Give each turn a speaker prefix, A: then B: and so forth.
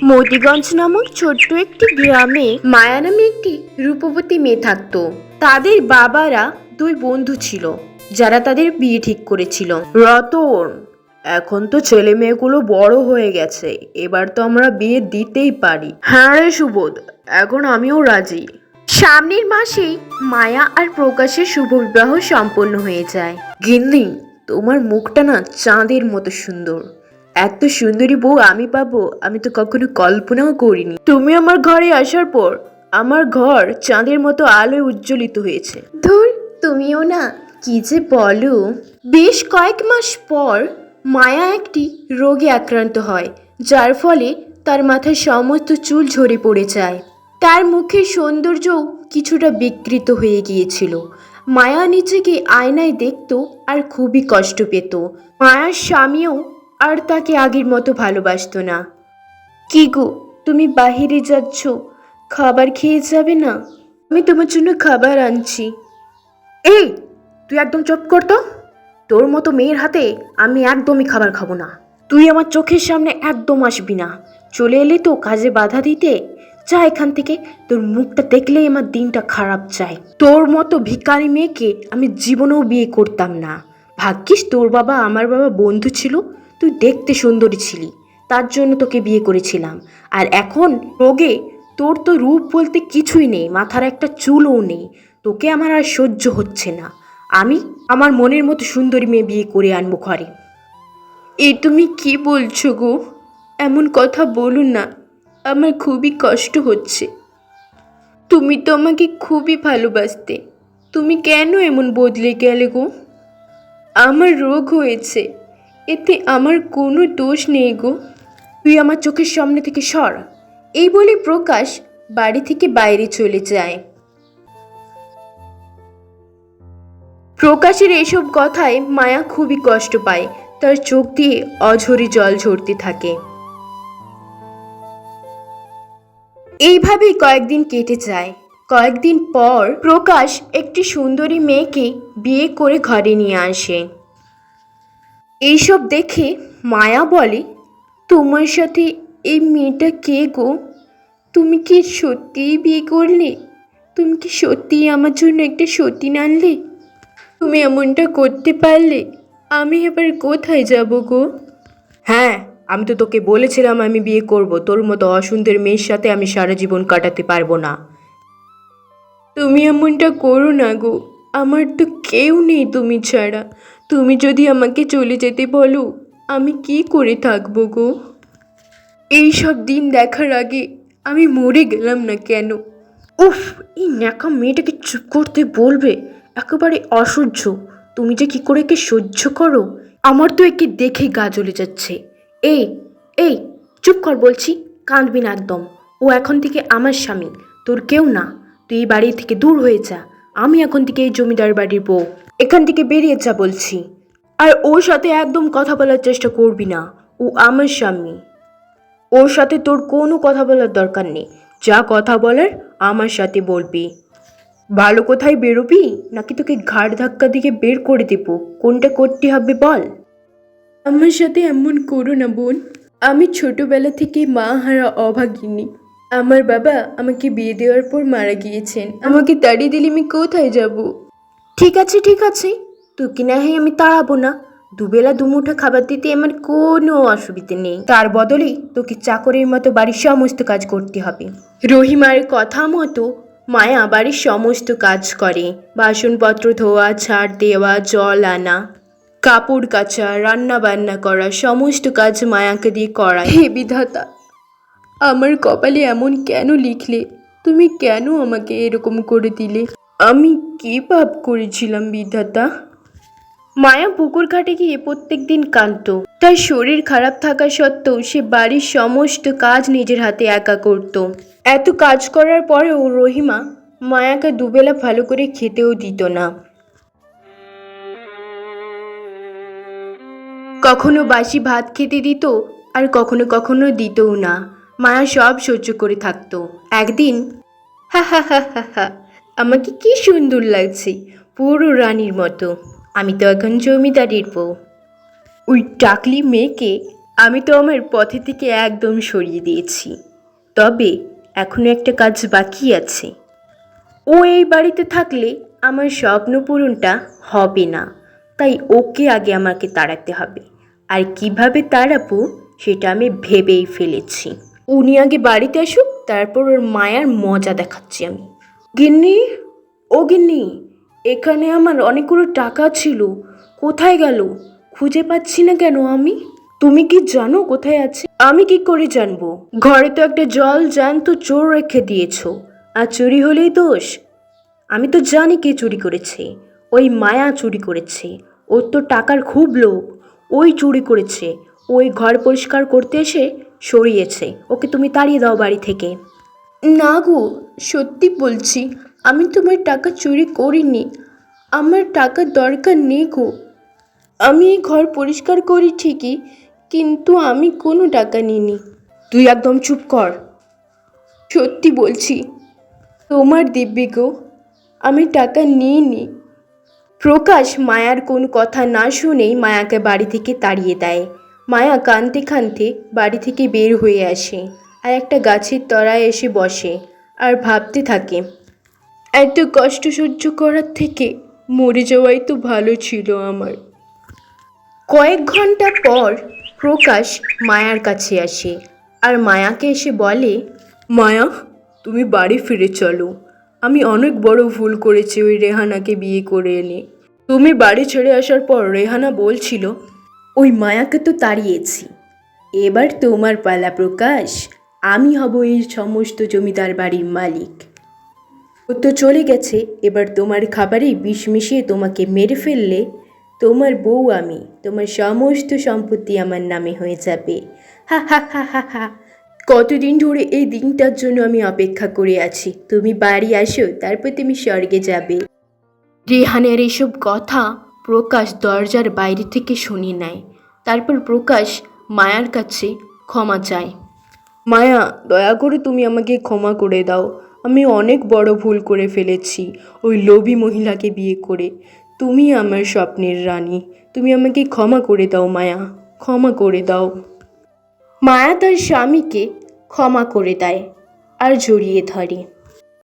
A: মতিগঞ্জ নামক ছোট্ট একটি গ্রামে মায়া নামে একটি রূপবতী মেয়ে থাকতো। তাদের বাবারা দুই বন্ধু ছিল যারা তাদের বিয়ে ঠিক করেছিল। রতন, এখন তো ছেলে মেয়েগুলো বড় হয়ে গেছে, এবার তো আমরা বিয়ে দিতেই পারি। হ্যাঁ রে সুবোধ, এখন আমিও রাজি। সামনের মাসেই মায়া আর প্রকাশের শুভ বিবাহ সম্পন্ন হয়ে যায়। গিন্নি, তোমার মুখটা না চাঁদের মতো সুন্দর। এত সুন্দরী বউ আমি পাবো আমি তো কখনো কল্পনাও করিনি। তুমি আমার ঘরে আসার পর আমার ঘর চাঁদের মতো আলোয় উজ্জ্বলিত হয়েছে। ধুর, তুমিও না কি যে বলো। বেশ কয়েক মাস পর মায়া একটি রোগে আক্রান্ত হয়, যার ফলে তার মাথায় সমস্ত চুল ঝরে পড়ে যায়। তার মুখের সৌন্দর্যও কিছুটা বিকৃত হয়ে গিয়েছিল। মায়া নিজেকে আয়নায় দেখত আর খুবই কষ্ট পেত। মায়ার স্বামীও আর তাকে আগের মতো ভালোবাসতো না। কি গো, তুমি বাহিরে যাচ্ছ, খাবার খেয়ে যাবে না? আমি তোমার জন্য খাবার আনছি। এই, তুই একদম চুপ কর তো। তোর মতো মেয়ের হাতে আমি একদমই খাবার খাবো না। তুই আমার চোখের সামনে একদম আসবি না। চলে এলে তো কাজে বাধা দিতে। যা এখান থেকে, তোর মুখটা দেখলেই আমার দিনটা খারাপ যায়। তোর মতো ভিখারি মেয়েকে আমি জীবনেও বিয়ে করতাম না। ভাগ্যিস তোর বাবা আমার বাবা বন্ধু ছিল, তুই দেখতে সুন্দরী ছিলি, তার জন্য তোকে বিয়ে করেছিলাম। আর এখন রোগে তোর তো রূপ বলতে কিছুই নেই, মাথার একটা চুলও নেই। তোকে আমার আর সহ্য হচ্ছে না। আমি আমার মনের মতো সুন্দরী মেয়ে বিয়ে করে আনবো ঘরে। এ তুমি কি বলছো গো? এমন কথা বলুন না, আমার খুবই কষ্ট হচ্ছে। তুমি তো আমাকে খুবই ভালোবাসতে, তুমি কেন এমন বদলে গেলে গো? আমার রোগ হয়েছে, এতে আমার কোনো দোষ নেই গো। তুই আমার চোখের সামনে থেকে সর। এই বলে প্রকাশ বাড়ি থেকে বাইরে চলে যায়। প্রকাশের এসব কথায় মায়া খুবই কষ্ট পায়, তার চোখ দিয়ে অঝরে জল ঝরতে থাকে। এইভাবেই কয়েকদিন কেটে যায়। কয়েকদিন পর প্রকাশ একটি সুন্দরী মেয়েকে বিয়ে করে ঘরে নিয়ে আসে। এইসব দেখে মায়া বলে, তোমার সাথে এই মেয়েটা কে গো? তুমি কি সত্যিই বিয়ে করলে? তুমি কি সত্যিই আমার জন্য একটা সতীন আনলে? তুমি এমনটা করতে পারলে? আমি এবার কোথায় যাব গো? হ্যাঁ, আমি তো তোকে বলেছিলাম আমি বিয়ে করব। তোর মতো অসুন্দর মেয়ের সাথে আমি সারা জীবন কাটাতে পারবো না। তুমি এমনটা করো না গো, আমার তো কেউ নেই তুমি ছাড়া। তুমি যদি আমাকে চলে যেতে বলো, আমি কি করে থাকবো গো? এই সব দিন দেখার আগে আমি মরে গেলাম না কেন? উফ, এই ন্যাকা মেয়েটাকে চুপ করতে বলবে, একেবারে অসহ্য। তুমি যে কি করে একে সহ্য করো, আমার তো একে দেখে গা জ্বলে যাচ্ছে। এই এই, চুপ কর বলছি, কাঁদবি না একদম। ও এখন থেকে আমার স্বামী, তোর কেউ না। তুই এই বাড়ি থেকে দূর হয়ে যা। আমি এখন থেকে এই জমিদার বাড়ির বউ। এখান থেকে বেরিয়ে যা বলছি। আর ওর সাথে একদম কথা বলার চেষ্টা করবি না, ও আমার স্বামী। ওর সাথে তোর কোনো কথা বলার দরকার নেই। যা কথা বলার আমার সাথে বলবি। ভালো কোথায় বেরোবি, নাকি তোকে ঘাড় ধাক্কা দিয়ে বের করে দেব? কোনটা করতে হবে বল। আমার সাথে এমন করো না বোন। আমি ছোটবেলা থেকে মা হারা অভাগিনী। আমার বাবা আমাকে বিয়ে দেওয়ার পর মারা গিয়েছেন। আমাকে তাড়িয়ে দিলে আমি কোথায় যাব? ঠিক আছে ঠিক আছে, তোকে না হয় আমি তাড়াবো না। দুবেলা দুমুঠো খাবার দিতে আমার কোনো অসুবিধে নেই। তার বদলেই তোকে চাকরের মতো বাড়ির সমস্ত কাজ করতে হবে। রহিমার কথা মতো মায়া বাড়ির সমস্ত কাজ করে। বাসনপত্র ধোয়া, ঝাড় দেওয়া, জল আনা, কাপড় কাচা, রান্না বান্না করা, সমস্ত কাজ মায়াকে দিয়ে করায়। হে বিধাতা, আমার কপালে এমন কেন লিখলে? তুমি কেন আমাকে এরকম করে দিলে? আমি কি পাপ করেছিলাম বিধাতা? মায়া পুকুর ঘাটে গিয়ে প্রত্যেক দিন কাঁদত। তার শরীর খারাপ থাকা সত্ত্বেও সে বাড়ির সমস্ত কাজ নিজের হাতে একা করত। এত কাজ করার পরেও রহিমা মায়াকে দুবেলা ভালো করে খেতেও দিত না। কখনো বাসি ভাত খেতে দিত, আর কখনো কখনো দিতও না। মায়া সব সহ্য করে থাকতো। একদিন, হা হা হা হা হা, আমাকে কি সুন্দর লাগছে, পুরো রানীর মতো। আমি তো এখন জমিদারের বউ। ওই টাকলি মেয়েকে আমি তো আমার পথে থেকে একদম সরিয়ে দিয়েছি, তবে এখনো একটা কাজ বাকি আছে। ও এই বাড়িতে থাকলে আমার স্বপ্ন পূরণটা হবে না, তাই ওকে আগে আমাকে তাড়াতে হবে। আর কিভাবে তাড়াবো সেটা আমি ভেবেই ফেলেছি। উনি আগে বাড়িতে আসুক, তারপর ওর মায়ার মজা দেখাচ্ছি আমি। গিন্নি, ও গিন্নি, এখানে আমার অনেকগুলো টাকা ছিল, কোথায় গেল? খুঁজে পাচ্ছি না কেন আমি। তুমি কি জানো কোথায় আছে? আমি কি করে জানবো? ঘরে তো একটা জল জ্যান্ত চোর রেখে দিয়েছো, আর চুরি হলেই দোষ। আমি তো জানি কে চুরি করেছে। ওই মায়া চুরি করেছে। ওর তো টাকার খুব লোভ। ওই চুরি করেছে। ওই ঘর পরিষ্কার করতে এসে সরিয়েছে। ওকে তুমি তাড়িয়ে দাও বাড়ি থেকে। না গো, সত্যি বলছি, আমি তোমার টাকা চুরি করিনি। আমার টাকার দরকার নেই গো। আমি এই ঘর পরিষ্কার করি ঠিকই, কিন্তু আমি কোনো টাকা নিইনি। তুই একদম চুপ কর। সত্যি বলছি, তোমার দিব্যি গো, আমি টাকা নিইনি। প্রকাশ মায়ার কোনো কথা না শুনেই মায়াকে বাড়ি থেকে তাড়িয়ে দেয়। মায়া কাঁদতে কাঁদতে বাড়ি থেকে বের হয়ে আসে, আর একটা গাছের তলায় এসে বসে আর ভাবতে থাকে, এত কষ্ট সহ্য করার থেকে মরে যাওয়াই তো ভালো ছিল আমার। কয়েক ঘন্টা পর প্রকাশ মায়ার কাছে আসে আর মায়াকে এসে বলে, মায়া, তুমি বাড়ি ফিরে চলো। আমি অনেক বড় ভুল করেছি ওই রেহানাকে বিয়ে করে এনে। তুমি বাড়ি ছেড়ে আসার পর রেহানা বলছিল, ওই মায়াকে তো তাড়িয়েছি, এবার তোমার পালা প্রকাশ। আমি হব এই সমস্ত জমিদার বাড়ির মালিক। ও তো চলে গেছে, এবার তোমার খাবারেই বিষ মিশিয়ে তোমাকে মেরে ফেললে তোমার বউ আমি, তোমার সমস্ত সম্পত্তি আমার নামে হয়ে যাবে। হা হা হা হা হা। কতদিন ধরে এই দিনটার জন্য আমি অপেক্ষা করে আছি। তুমি বাড়ি আসো, তারপর তুমি স্বর্গে যাবে। রেহানের এসব কথা প্রকাশ দরজার বাইরে থেকে শুনে নেয়। তারপর প্রকাশ মায়ার কাছে ক্ষমা চায়। মায়া, দয়া করে তুমি আমাকে ক্ষমা করে দাও। আমি অনেক বড় ভুল করে ফেলেছি ওই লোভী মহিলাকে বিয়ে করে। তুমি আমার স্বপ্নের রানী, তুমি আমাকে ক্ষমা করে দাও মায়া, ক্ষমা করে দাও। মায়া তার স্বামীকে ক্ষমা করে দেয় আর জড়িয়ে ধরে।